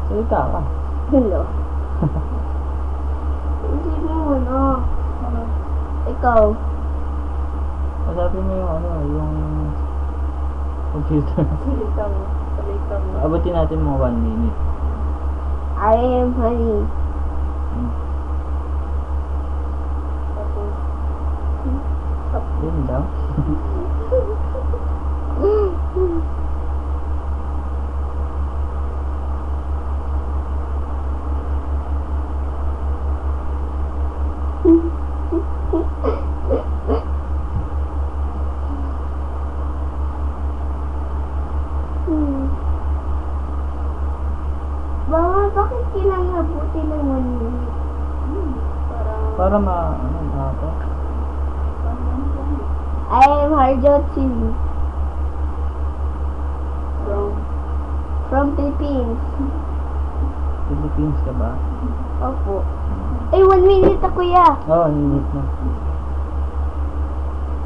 Salita ka. Hello. Hindi mo ano. Ikaw. Masabi mo yung ano, yung computer. Salita mo. Abutin natin mga 1 minute. I am honey. Tapos, Yun daw. Bakit kailangan abutin ng 1 minute? Para ano ata. I am Harjo too. From Philippines. Philippines ka ba? Opo. Eh, 1 minute ako, kuya. Oo, minute na.